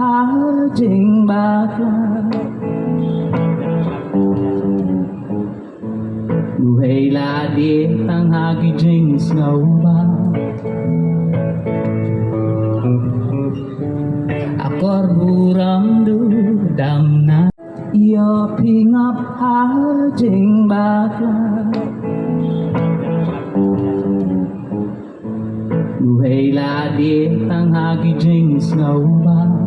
hal jing bakla Nuhei la di tang hagi jing snow ba Akor buram du dam na Yo ping up hal jing bakla Nuhei la di tang hagi jing snow ba